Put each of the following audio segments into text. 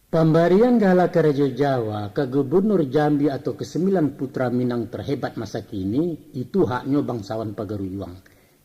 Pemberian Gala ke Raja Jawa ke Gubernur Jambi atau ke-9 putra Minang terhebat masa kini itu haknya bangsawan Pagaruyuang.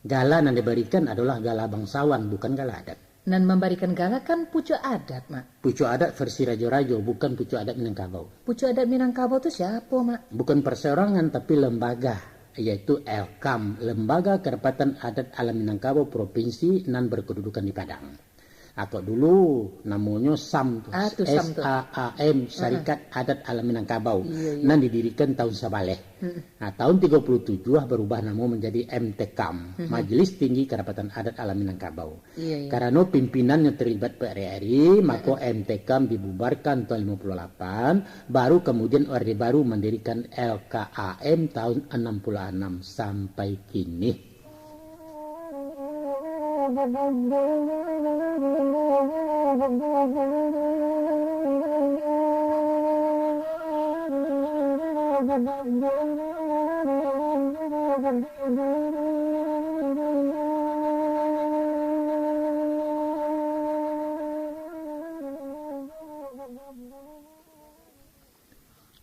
Gala yang diberikan adalah gala bangsawan, bukan gala adat. Dan memberikan gala kan pucuk adat, Mak. Pucuk adat versi Rajo-Rajo, bukan pucuk adat Minangkabau. Pucuk adat Minangkabau itu siapa, Mak? Bukan perseorangan tapi lembaga, yaitu LKAM, Lembaga Kerapatan Adat Alam Minangkabau Provinsi nan berkedudukan di Padang. Atau dulu namanya SAM, SAAM, Syarikat Adat Alam Minangkabau. Nan didirikan tahun Sabaleh. Nah, tahun 37 berubah nama menjadi MTKAM, Majelis Tinggi Kerapatan Adat Alam Minangkabau. Karena pimpinannya terlibat PRRI, maka MTKAM dibubarkan tahun 58, baru kemudian Orde Baru mendirikan LKAM tahun 66 sampai kini.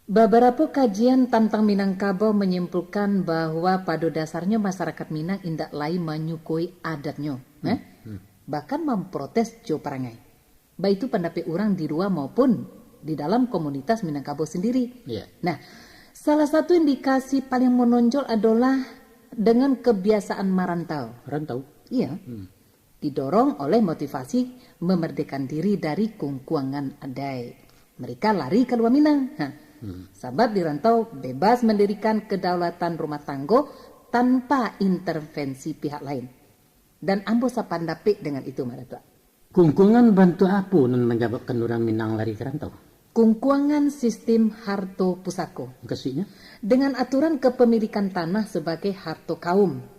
Beberapa kajian tentang Minangkabau menyimpulkan bahwa pada dasarnya masyarakat Minang indak lain menyukui adatnya, bahkan memprotes jo perangai. Baik itu pendapat orang di luar maupun di dalam komunitas Minangkabau sendiri. Nah, salah satu indikasi paling menonjol adalah dengan kebiasaan merantau. Iya. Didorong oleh motivasi memerdekakan diri dari kungkuangan adai. Mereka lari ke luar Minang. Sahabat di rantau bebas mendirikan kedaulatan rumah tangga tanpa intervensi pihak lain. Dan ambo sapandapik dengan itu Maratua. Kungkungan bantu apa nan menyebabkan orang Minang lari ke rantau? Kungkuangan sistem harto pusako. Kasihnya? Dengan aturan kepemilikan tanah sebagai harto kaum.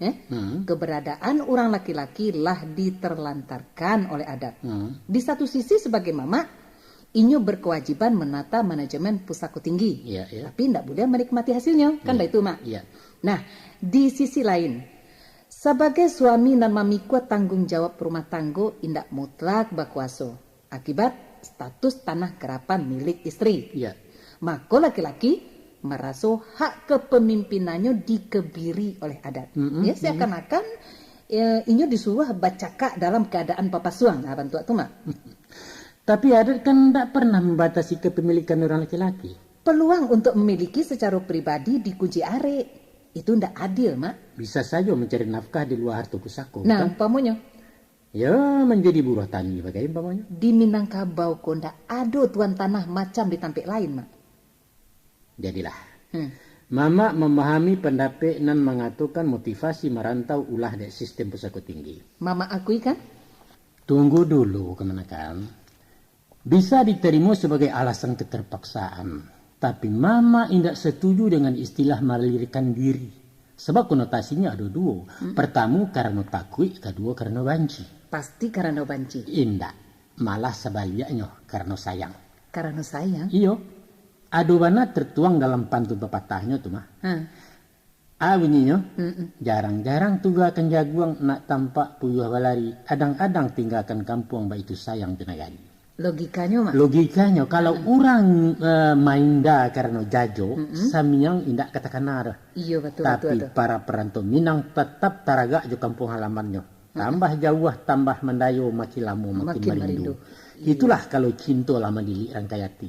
Keberadaan orang laki-laki lah diterlantarkan oleh adat. Di satu sisi sebagai mama, inyo berkewajiban menata manajemen pusako tinggi. Tapi tidak boleh menikmati hasilnya. Kan itu, Mak? Nah, di sisi lain, sebagai suami dan mamikwa tanggung jawab rumah tangga indak mutlak bakwaso. Akibat status tanah kerapan milik istri. Maka laki-laki merasa hak kepemimpinannya dikebiri oleh adat. Seakan-akan inyo disuruh bacaka dalam keadaan papasuang. Nah, bantu itu, Mak. Tapi adat kan tidak pernah membatasi kepemilikan orang laki-laki. Peluang untuk memiliki secara pribadi dikunci arek. Itu tidak adil, Mak. Bisa saja mencari nafkah di luar harta pusako. Nah, kan? umpamanya? Ya, menjadi buruh tani bagaimana umpamanya? Di Minangkabau kok tidak ada tuan tanah macam di tampik lain, Mak. Jadilah. Mama memahami pendapat nan mengatakan motivasi merantau ulah dari sistem pusako tinggi. Mama akui kan? Tunggu dulu, kemenakan. Bisa diterima sebagai alasan keterpaksaan. Tapi Mama tidak setuju dengan istilah melarikan diri. Sebab konotasinya ada dua. Pertama karena takut, kedua karena banci. Pasti karena banci. Indah. Malah sebaliknya karena sayang. Karena sayang? Iya. Adobana tertuang dalam pantun pepatahnya tuh mah. Bunyinya, jarang-jarang tuga akan jaguang nak tampak puyuh balari. Adang-adang tinggalkan kampung baik itu sayang tenaganya. Logikanya, Mak? Logikanya, kalau orang mainda karena jajo, samiang indak katakan nara. Iya, betul. Tapi para perantau Minang tetap taraga jo kampung halamannya. Tambah jauh, tambah mendayo, makin lama makin merindu. Itulah kalau cinta lama dili rangkayati.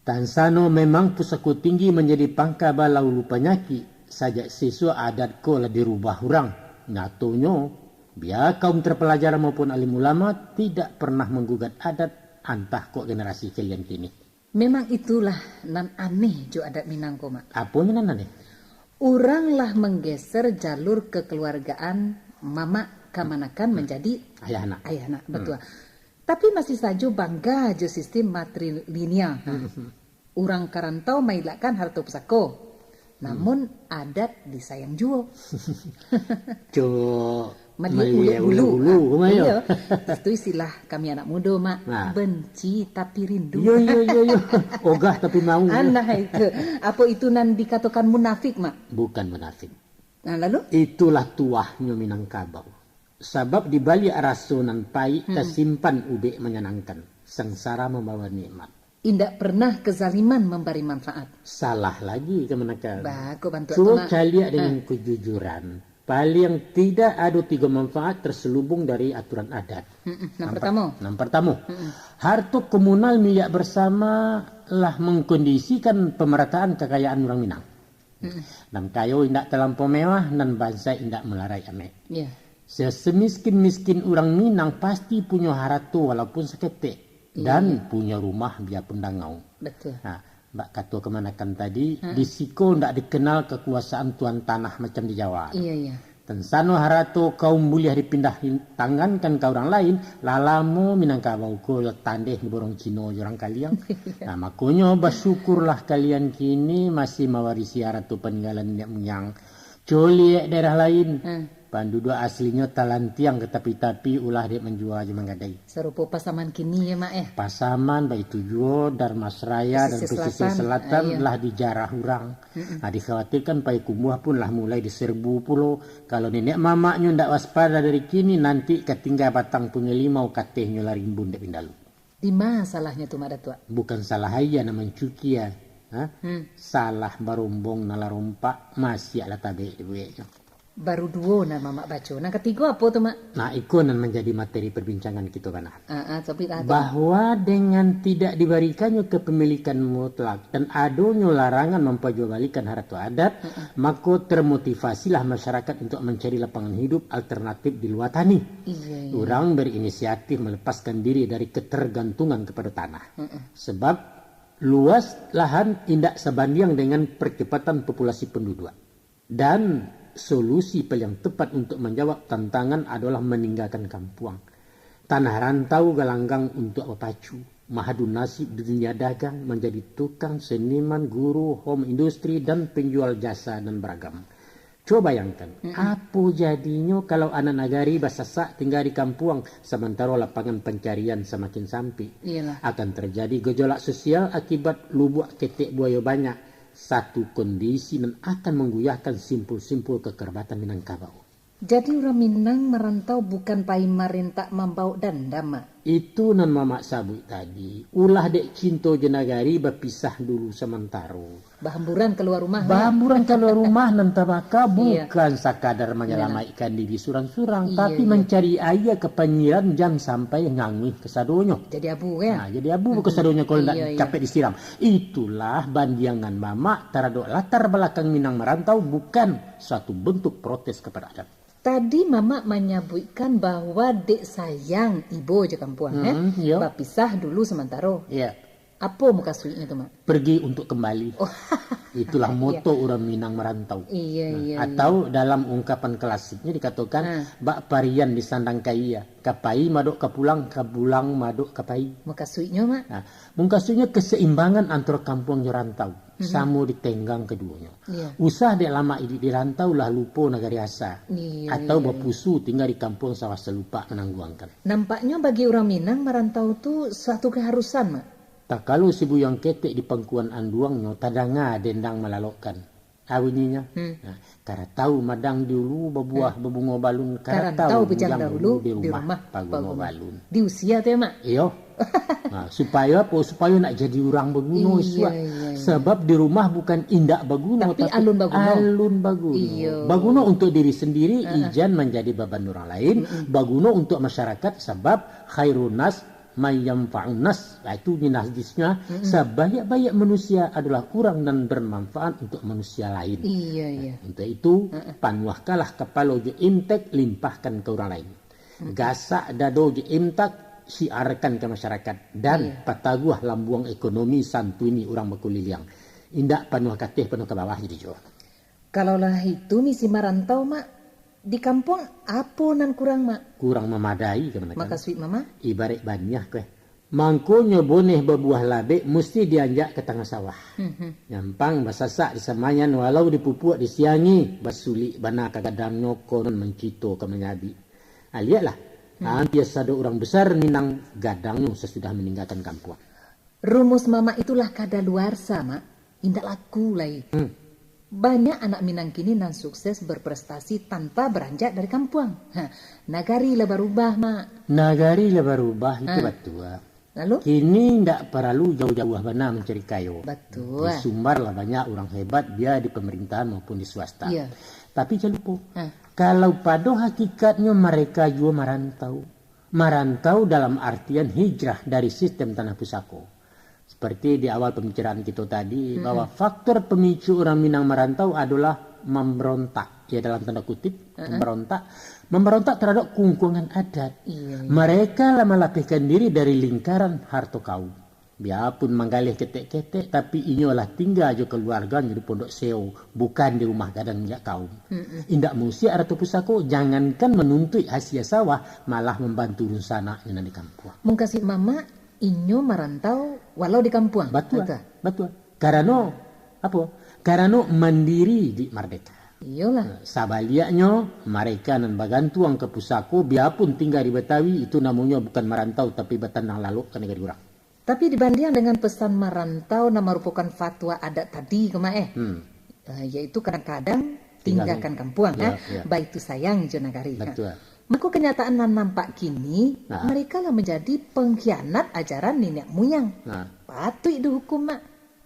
Tansano memang pusako tinggi menjadi pangka balau lupa nyaki. Sajak siswa adat ko lah dirubah orang. Nyatonya, biar kaum terpelajar maupun alim ulama tidak pernah menggugat adat antah kok generasi kalian kini. Memang itulah nan aneh jo adat Minang kok, Mak. Apanya nan aneh? Orang lah menggeser jalur kekeluargaan mama kamanakan menjadi ayah anak. Betul. Tapi masih saja bangga jo sistem matrilineal. Orang karantau mailakan harta pusako. Namun adat disayang juo. Ulu. Itu istilah kami anak muda, Mak. Benci tapi rindu. Yo. Ogah tapi mau. Nah itu. Apa itu nan dikatakan munafik, Mak? Bukan munafik. Nah lalu? Itulah tuahnya Minangkabau. Sebab di balik rasunan pai tersimpan ube menyenangkan. sengsara membawa nikmat. Indak pernah kezaliman memberi manfaat. Salah lagi kemenakan. Baku bantu So calia dengan kejujuran. Paling tidak ada 3 manfaat terselubung dari aturan adat. Yang pertama, harta komunal milik bersama lah mengkondisikan pemerataan kekayaan orang Minang. Dan kayo indak terlampau mewah dan bangsa indak melarai ame. Yeah. Semiskin-miskin orang Minang pasti punya harta walaupun seketik. Dan punya rumah biarpun dangau. Betul. Nah, Mbak Kato kemanakan tadi, di Siko tidak dikenal kekuasaan tuan tanah macam di Jawa. Iya, iya. Tensano harato kaum mulia dipindah tangankan ke orang lain, lalamu Minangkabau ko tandeh di borong Cino orang kalian. Nah, makanya bersyukurlah kalian kini masih mewarisi harato peninggalan nenek moyang. Coliek daerah lain. Penduduk aslinya talantiang ke tapi-tapi ulah dia menjual aja menggadai. Serupa Pasaman kini ya mak Pasaman baik tujuh Darmasraya dan pesisir selatan lah dijarah orang. Nah dikhawatirkan pai kumbuh pun lah mulai diserbu pulau. Kalau nenek mamaknya ndak waspada dari kini nanti ketinggal batang punya limau katehnya larimbun dek pindalu. Di mana salahnya tuh mak Datua? Bukan salah aja namanya cuci ya. Salah barombong nalarompak masih ala tabe ibunya. Baru 2 nama mak baca. Nah ketiga apa tuh mak? Nah itu nan menjadi materi perbincangan kita kan. Bahwa dengan tidak diberikannya kepemilikan mutlak dan adanya larangan memperjualbelikan harta adat, maka termotivasilah masyarakat untuk mencari lapangan hidup alternatif di luar tani. Iya. Orang berinisiatif melepaskan diri dari ketergantungan kepada tanah. Sebab luas lahan tidak sebanding dengan percepatan populasi penduduk. Dan solusi paling tepat untuk menjawab tantangan adalah meninggalkan kampung. Tanah rantau galanggang untuk berpacu. Mahadu nasib di dunia dagang menjadi tukang, seniman, guru, home industri, dan penjual jasa dan beragam. Coba bayangkan, apa jadinya kalau anak nagari basasak tinggal di kampung sementara lapangan pencarian semakin sempit. Akan terjadi gejolak sosial akibat lubuk ketek buaya banyak. Satu kondisi dan akan mengguyahkan simpul-simpul kekerabatan Minangkabau. Jadi orang Minang merantau bukan pai marenta membau dendam mak. Itu nan mamak sabut tadi. Ulah dek cinto jenagari berpisah dulu sementara. Bahamburan keluar rumah. Bahamburan keluar rumah nan tabaka bukan sakadar menyelamatkan diri surang-surang, tapi mencari ayah kepenyiran jam sampai ngangih kesadonyo. Jadi abu ya. Nah, jadi abu kesadonyo kalau tidak capek disiram. Itulah bandiangan mamak terhadap latar belakang Minang merantau bukan suatu bentuk protes kepada adat. Tadi mama menyebutkan bahwa dek sayang ibu je kampung berpisah dulu sementara. Iya. Apa muka suinya tuh mak? Pergi untuk kembali. Itulah moto orang Minang merantau. Atau dalam ungkapan klasiknya dikatakan bak parian di sandang kaya, kapai madok kapulang, kapulang madok kapai. Muka suinya mak? Nah, muka suinya keseimbangan antara kampung rantau. Samo ditenggang keduanya. Usah dek lama di rantau lah lupa negari asa. Atau berpusu tinggal di kampung sawah selupa menangguangkan. Nampaknya bagi orang Minang merantau itu suatu keharusan mak. Tak kalau si buyang ketek di pangkuan anduangnya tadanga dendang melalokkan. Awininya. Nah, karena tahu madang dulu berbuah berbunga balun. Karena tahu bujang dahulu di rumah pagungo balun. Di usia tu ya mak? Iyo. Nah, supaya apa? Supaya nak jadi orang berguna. Sebab di rumah bukan indak berguna, tapi alun berguna. Alun berguna. Berguna untuk diri sendiri, ijan menjadi beban orang lain. Berguna untuk masyarakat sebab khairun nas mayyamfa'un nas. Itu hadisnya. Sebanyak-banyak manusia adalah kurang dan bermanfaat untuk manusia lain. Untuk itu panuahkalah kepala je imtek limpahkan ke orang lain. Gasak dado je imtak siarkan ke masyarakat dan pataguah lambuang ekonomi santuni orang berkuliliang. Indak panuh katih penuh ke bawah jadi jo. Kalaulah itu misi merantau mak di kampung apa nan kurang mak? Kurang memadai kemenakan. Maka sweet mama? Ibarat banyah kue. Mangkonya boneh berbuah labek mesti dianjak ke tengah sawah. Nyampang basasak disamayan walau dipupuk disiangi basulik bana kagadang nyokon mencito ke menyabi. Lihatlah. Hampir ada orang besar Minang gadangnya sesudah meninggalkan kampung. Rumus mama itulah kadaluarsa mak. Indak laku lagi. Banyak anak Minang kini nan sukses berprestasi tanpa beranjak dari kampung. Nagari lah berubah mak. Nagari lah berubah itu betul. Lalu? Kini tidak perlu jauh-jauh mana mencari kayu. Betul. Di Sumbar lah banyak orang hebat, dia di pemerintahan maupun di swasta. Iya. Tapi jangan lupa, kalau pada hakikatnya mereka juga merantau. Merantau dalam artian hijrah dari sistem tanah pusako. Seperti di awal pembicaraan kita tadi, bahwa faktor pemicu orang Minang merantau adalah memberontak. Ya dalam tanda kutip, memberontak terhadap kungkungan adat. Iya. Mereka melapihkan diri dari lingkaran harta kaum. Biarpun menggalih ketek-ketek, tapi inyolah tinggal aja keluarganya di pondok seo, bukan di rumah gadang minyak kaum. Indak musi ada tu pusako, jangankan menuntut hasil sawah, malah membantu rusana yang di kampung. Mung kasih mama inyo merantau walau di kampung. Betul. Karena apa? Karena mandiri di merdeka. Iyalah. Sabaliaknya mereka nan bagantuang ke pusako, biarpun tinggal di Betawi, itu namanya bukan merantau tapi betanang lalu ke negara orang. Tapi dibanding dengan pesan merantau yang merupakan fatwa adat tadi yaitu kadang-kadang tinggalkan kampung, baik itu sayang jonagari. Betul. Maka kenyataan yang nampak kini, mereka lah menjadi pengkhianat ajaran nenek moyang. Patut dihukum mak.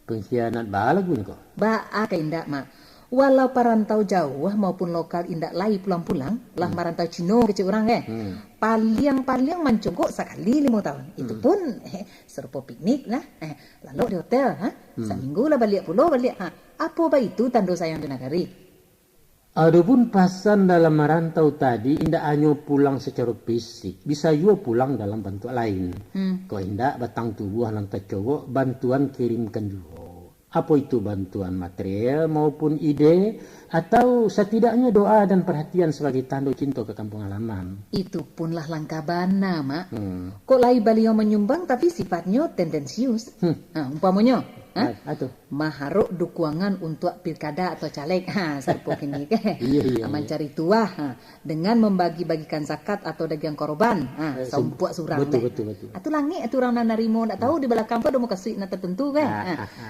Pengkhianat bala gue kok. Ba'a ke indak mak. Walau perantau jauh maupun lokal indak lai pulang-pulang, lah merantau Cino kecil orang paling mencogok sekali 5 tahun. Itu pun serupa piknik lah. Lalu di hotel, seminggu lah balik. Apa itu tanda sayang di negari? Adapun pasan dalam merantau tadi, indak hanya pulang secara fisik, bisa juga pulang dalam bentuk lain. Kau indak batang tubuh nan tercogok, bantuan kirimkan juga. Apa itu bantuan material maupun ide, atau setidaknya doa dan perhatian sebagai tanda cinta ke kampung halaman. Itu punlah langkah bana, mak. Kok lai beliau menyumbang tapi sifatnya tendensius. Umpamanya, maharuk dukungan untuk pilkada atau caleg. Serpok ini ke. Iya. Mencari tuah dengan membagi-bagikan zakat atau dagang korban. Sompuak surang. Betul. Atu langit atu orang narimo nak tahu di belakang apa mau kasih nak tertentu ke.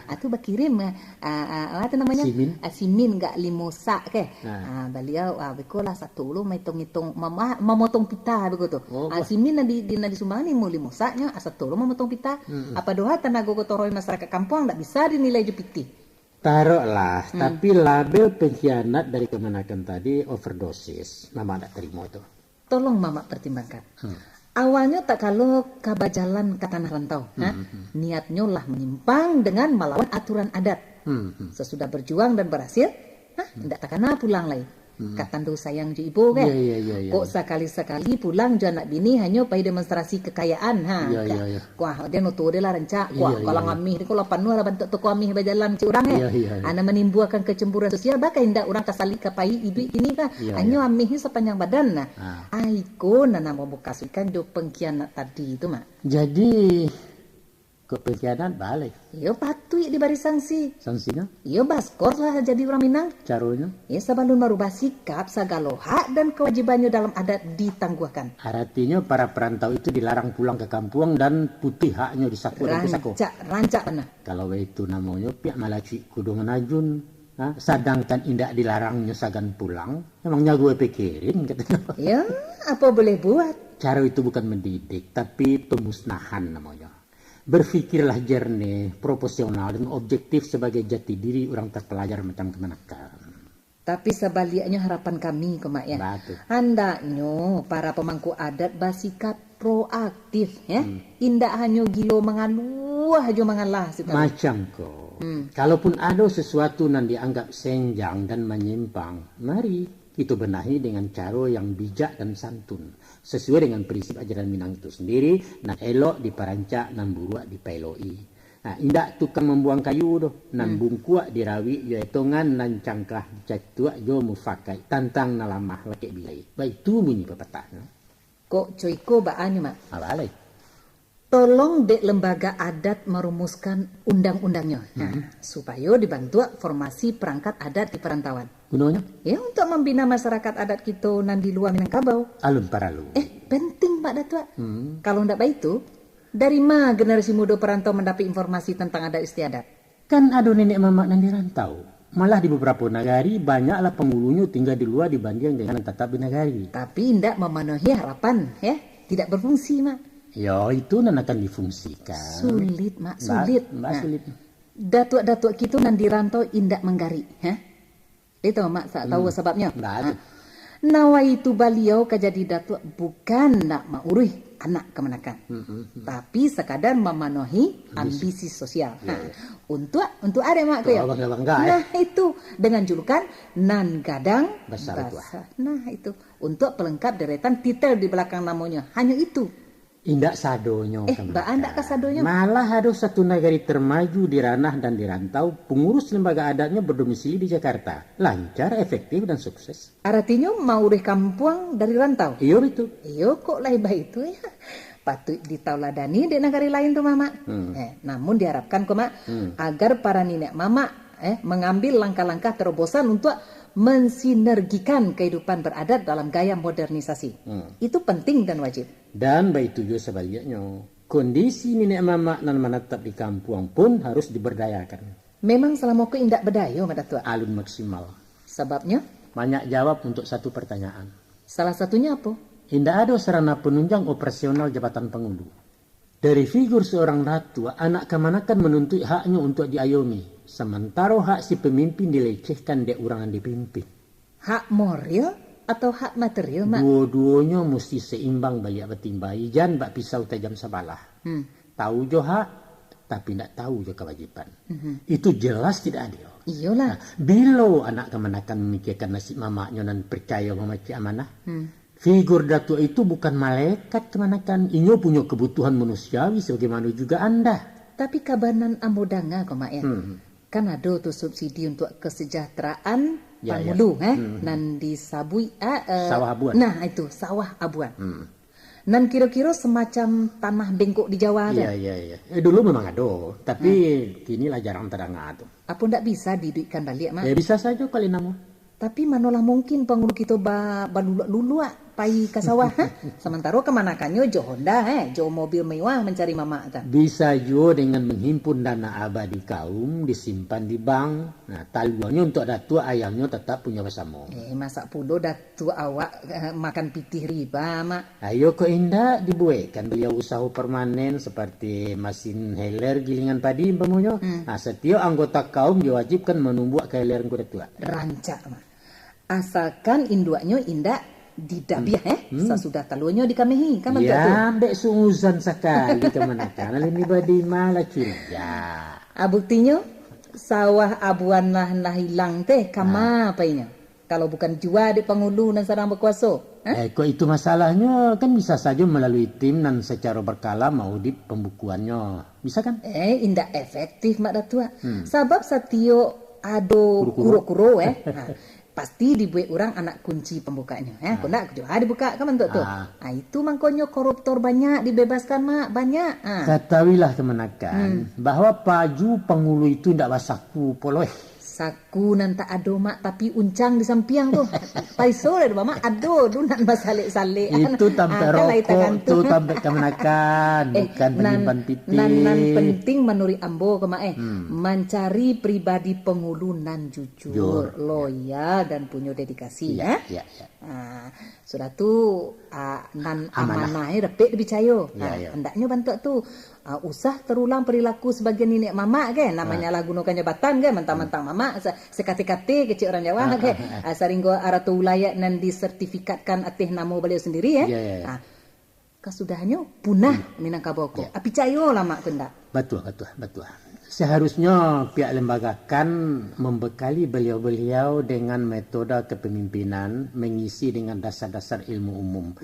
Atu bakirim apa namanya? Simin enggak limosa ke. Beliau bekolah satu lu hitung-hitung memotong pita begitu. Simin di sumbangan limosa-nya satu lu memotong pita. Apa doa tenaga gotoroi masyarakat kampung enggak bisa dinilai jepiti. Taruhlah, tapi label pengkhianat dari kemenakan tadi overdosis. Mama tidak terima itu. Tolong mama pertimbangkan. Awalnya tak kalau kabajalan ke tanah rantau. Niatnya lah menyimpang dengan melawan aturan adat. Sesudah berjuang dan berhasil, tidak takana pulang lagi. Katandu sayang ju ibu kan. Kok sekali-sekali pulang jo anak bini hanya pai demonstrasi kekayaan Kuah dia nutu dia lah rencak. Kalau ngamih dia kalau panu lah bentuk toko amih berjalan ci urang Ana menimbulkan kecemburuan sosial bahkan hendak orang kasali kapai ibu ini kan. Hanya amih sepanjang badan nah. Aiko nana mau bukasikan jo pengkhianat tadi itu mak. Jadi ke pengkhianat balik. Yo patut di baris sanksi. Sanksinya? Yo baskor lah jadi orang Minang. Caranya? Ya sebelum merubah sikap segala hak dan kewajibannya dalam adat ditangguhkan. Artinya para perantau itu dilarang pulang ke kampung dan putih haknya disaku dan disako. Rancak benar. Kalau itu namanya pihak malaci kudu menajun. Sedangkan indak dilarangnya sagan pulang. Emangnya gue pikirin katanya. Ya apa boleh buat. Cara itu bukan mendidik tapi pemusnahan namanya. Berpikirlah jernih, proporsional dan objektif sebagai jati diri orang terpelajar macam kemenakan. Tapi sebaliknya harapan kami mak ya. Hendaknya para pemangku adat bersikap proaktif ya. Indak hanya gilo mengaluh aja mengalah. Macam kok. Kalaupun ada sesuatu yang dianggap senjang dan menyimpang, mari itu benahi dengan cara yang bijak dan santun sesuai dengan prinsip ajaran Minang itu sendiri. Nak elok diperancak, nan buruak dipeloi. Indak tukang membuang kayu doh, nan bungkuak dirawi yo etongan nan cangkah jatuak jo mufakai tantang nalamah laki bilai. Baik itu bunyi pepatah. Kok coiko baannya mak? Abalai. Tolong dek lembaga adat merumuskan undang-undangnya supaya dibantu formasi perangkat adat di perantauan. Gunanya? Ya untuk membina masyarakat adat kita nan di luar Minangkabau. Alun paralu. Penting Pak Datua. Kalau ndak baik itu, dari mana generasi muda perantau mendapat informasi tentang adat istiadat? Kan ada nenek mamak nan di rantau. Malah di beberapa negari banyaklah penghulunya tinggal di luar dibanding dengan tetap di negari. Tapi ndak memenuhi harapan ya, tidak berfungsi mak. Ya itu nan akan difungsikan. Sulit mak, sulit. Mbak sulit. Datuk-datuk kita nan dirantau indak menggari, itu mak tak tahu sebabnya. Nawa itu beliau kajadi datuk bukan nak maurih anak kemenakan, tapi sekadar memenuhi ambisi sosial. Untuk ada mak ya. Nah itu dengan julukan nan gadang besar. Nah itu untuk pelengkap deretan titel di belakang namanya. Hanya itu. Indak sadonyo. Ndak kasadonyo. Malah ada satu negari termaju di ranah dan di rantau, pengurus lembaga adatnya berdomisili di Jakarta. Lancar, efektif, dan sukses. Artinya maurih kampung dari rantau? Iya betul. Iya kok laibah itu ya. Patut ditauladani di negari lain tuh mama. Namun diharapkan kok mak, agar para nenek mama mengambil langkah-langkah terobosan untuk mensinergikan kehidupan beradat dalam gaya modernisasi. Itu penting dan wajib. Dan begitu juga sebaliknya, kondisi nenek mama nan menetap di kampung pun harus diberdayakan. Memang selama ku indak berdaya mak datuk. Alun maksimal. Sebabnya? Banyak jawab untuk satu pertanyaan. Salah satunya apa? Indak ada sarana penunjang operasional jabatan pengulu. Dari figur seorang ratu, anak kemanakan menuntut haknya untuk diayomi. Sementara hak si pemimpin dilecehkan dek orang yang dipimpin. Hak moral atau hak material, mak? Dua-duanya mesti seimbang balik betimbai. Jangan bak pisau tajam sebalah. Tahu jo hak, tapi tidak tahu jo kewajiban. Itu jelas tidak adil. Iyalah. Nah, bila anak kemanakan memikirkan nasib mamaknya dan percaya memaci amanah, figur datuk itu bukan malaikat kemanakan. Inyo punya kebutuhan manusiawi sebagaimana juga Anda. Tapi kabanan ambodanga kok mak ya. Kan ada tuh subsidi untuk kesejahteraan pangulu nan disabui sawah abuan. Nah itu sawah abuan. Nan kira-kira semacam tanah bengkok di Jawa ada. Iya. Dulu memang ada, tapi kinilah jarang terdengar tuh. Apa ndak bisa diduitkan balik mak? Ya bisa saja kali namu. Tapi manolah mungkin pangulu kita balulak pai ke sawah. Sementara kemanakannya jo Honda jo mobil mewah mencari mama kan. Bisa juga dengan menghimpun dana abadi kaum disimpan di bank. Nah, taluannya untuk datuk ayamnya tetap punya bersama. Masa pudo datuk awak makan pitih riba mak. Ayo kok indah dibuatkan beliau usaha permanen seperti mesin heler gilingan padi umpamanya. Nah, setiap anggota kaum diwajibkan menumbuk keheler kuda. Rancak mak. Asalkan induaknya indak didabiah sesudah talunya dikamehi kan betul. Ya, ambek sunggusan sekali kemanakan. Ini badi malah curiga. Buktinya sawah abuan nah hilang teh kama apainya. Kalau bukan jua di pengulu dan sarang berkuasa. Kok itu masalahnya kan bisa saja melalui tim dan secara berkala mau di pembukuannya. Bisa kan? Indak efektif mak datua. Sebab satio ado kuro-kuro pasti dibuat orang anak kunci pembukanya. Kau nak dibuka kan bentuk tuh. Itu makanya koruptor banyak dibebaskan mak banyak. Ketahuilah kemenakan bahwa paju pengulu itu tidak basaku poloi. Saku nan tak ado mak tapi uncang di sampiang tuh. Paiso le mak ado du nan basalik-salik. Itu tampek rokok, itu tampek kemenakan, bukan penyimpan piti. Nan penting menurut ambo ke mak mencari pribadi pengulu nan jujur, loyal dan punya dedikasi ya. Sudah tu nan amanahnya repek dipercaya. Hendaknya bantu tu usah terulang perilaku sebagian nenek mama kan namanya lah gunakan jabatan kan mentang-mentang mama sekate-kate kecil orang Jawa kan saringgo aratu wilayah nan disertifikatkan atih nama beliau sendiri kesudahnya punah Minangkabau api cayo lama kenda. Betul. Seharusnya pihak lembaga kan membekali beliau-beliau dengan metode kepemimpinan mengisi dengan dasar-dasar ilmu umum.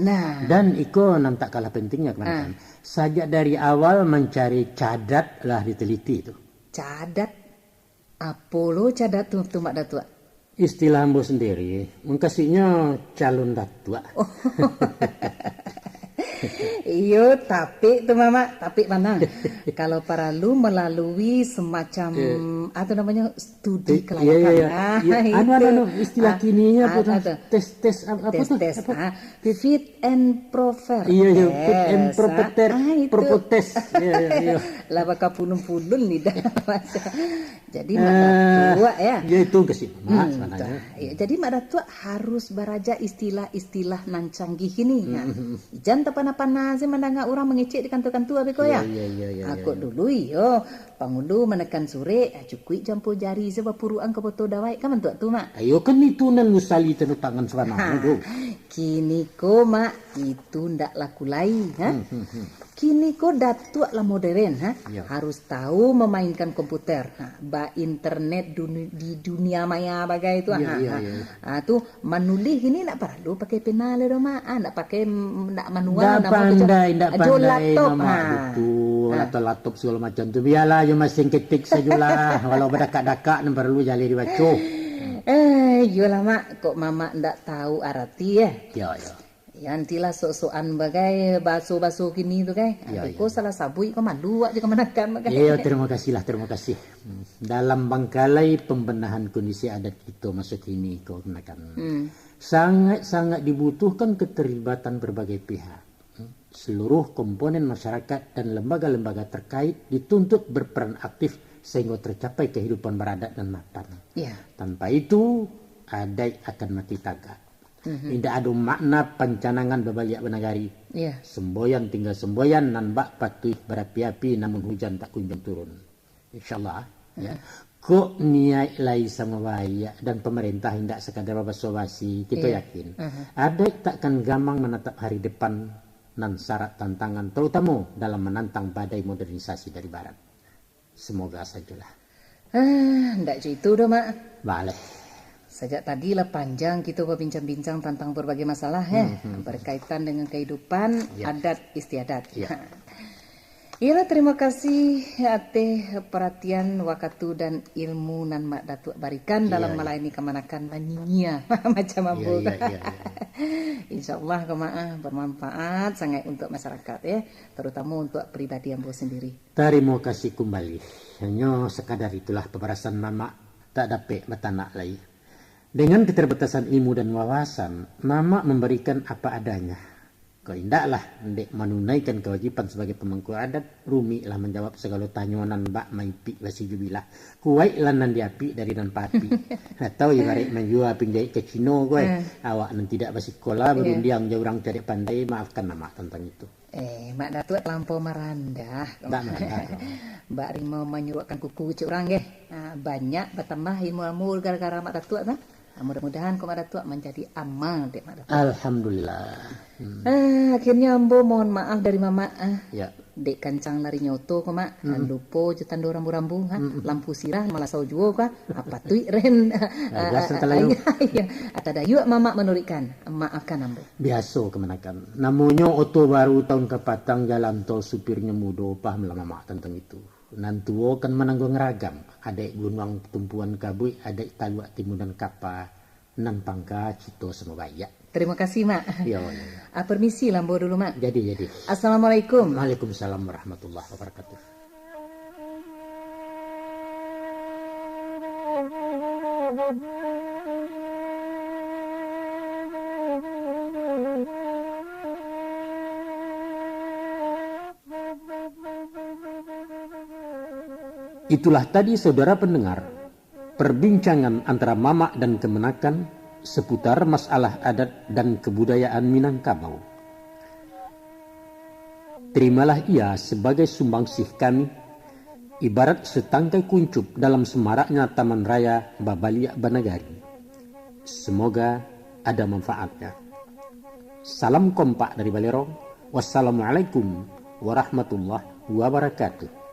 Dan itu tak kalah pentingnya kan. Sajak dari awal mencari cadat lah diteliti itu. Cadat? Apa lo cadat tuh mak datua? Istilah ambo sendiri, mengkasihnya calon datua. Iyo, tapi tuh mama, tapi mana? Kalau para lu melalui semacam atau namanya studi kelayakan. Istilah kininya tes apa tuh? Fit and proper. Iya, fit and proper test. Iya. Lah bakal punun-punun nih dah. Jadi mak tua ya. Ya itu kesih. Jadi mak tua harus beraja istilah-istilah nan canggih ini. Jangan tepan panas mendengar orang mengecek di kantor-kantor abi ko ya. Aku dulu iyo pangundu menekan sore cukui campur jari sebab puruan ke foto dawai kan mentuk tu mak. Ayo kan itu nan musali tenu tangan sebanang tu. Kini ko mak itu ndak laku lai ha. Kini ko datuk lah modern ha. Harus tahu memainkan komputer. Ba internet di dunia maya bagai itu tu menulis gini nak perlu pakai pena le mak. Nak pakai nak manual nak pandai laptop betul atau laptop segala macam tu biarlah je masing ketik sajalah walau berdekat-dekat nan perlu jali dibaca. Yolah mak kok mama ndak tahu arti ya. Ya nantilah sok-sokan bagai baso-baso kini tu kan. Aku salah sabui kau malu aja kau menekan. Terima kasih. Dalam bangkalai pembenahan kondisi adat kita masuk ini kau menekan. Sangat-sangat dibutuhkan keterlibatan berbagai pihak. Seluruh komponen masyarakat dan lembaga-lembaga terkait dituntut berperan aktif sehingga tercapai kehidupan beradat dan mapan. Tanpa itu adat akan mati tagak. Tidak ada makna pancanangan babaliak benagari. Semboyan tinggal semboyan nan bak patuh berapi-api namun hujan tak kunjung turun. InsyaAllah kok niat lai sama baik dan pemerintah hendak sekadar basa-basi kita yakin adat takkan gampang menatap hari depan nan syarat tantangan terutama dalam menantang badai modernisasi dari barat. Semoga sajalah. Ndak itu dah mak. Boleh. Sejak tadi lah panjang kita berbincang-bincang tentang berbagai masalah berkaitan dengan kehidupan adat istiadat. Iyalah terima kasih atas perhatian waktu dan ilmu nan mak datuk barikan dalam melayani kemanakan manyinya macam ambo. Insyaallah kemaah bermanfaat sangat untuk masyarakat terutama untuk pribadi ambo sendiri. Terima kasih kembali. Hanya sekadar itulah pemberasan mama tak dapat bertanak lagi. Dengan keterbatasan ilmu dan wawasan, mama memberikan apa adanya. Kau indaklah ndek menunaikan kewajiban sebagai pemangku adat, rumilah menjawab segala tanyonan bak maipi basi jubilah. Kuai lanan diapi dari nan papi. Atau ibarat menjual pinjai ke Cino kowe. Awak nan tidak basi sekolah berundiang jauh orang cari pandai, maafkan nama tentang itu. Mak Datuk lampau merandah. Mbak Rima menyuruhkan kuku cik orang banyak bertambah ilmu-ilmu gara-gara Mak Datuk kan? Mudah-mudahan kau Mak Datuk menjadi amal dek Mak Datuk. Alhamdulillah. Akhirnya ambo mohon maaf dari mama. Dek kancang lari nyoto kau Mak. Lupa jetando rambu-rambu lampu sirah malah sau juo ka. Apa tu ren. Ada dayu mama menurikan. Maafkan ambo. Biasa kemenakan. Namanya oto baru tahun kepatang jalan tol supirnya mudo paham lah mama tentang itu. Nantuo kan menanggung ragam. Adek gunung tumpuan kabui, adek taluak timunan kapa, nan pangka cito semua bayak. Terima kasih mak. Permisi lambo dulu mak. Jadi. Assalamualaikum. Waalaikumsalam warahmatullahi wabarakatuh. Itulah tadi saudara pendengar, perbincangan antara Mamak dan Kemenakan seputar masalah adat dan kebudayaan Minangkabau. Terimalah ia sebagai sumbangsih kami, ibarat setangkai kuncup dalam semaraknya Taman Raya Babaliak Banagari. Semoga ada manfaatnya. Salam kompak dari Balerong. Wassalamualaikum warahmatullahi wabarakatuh.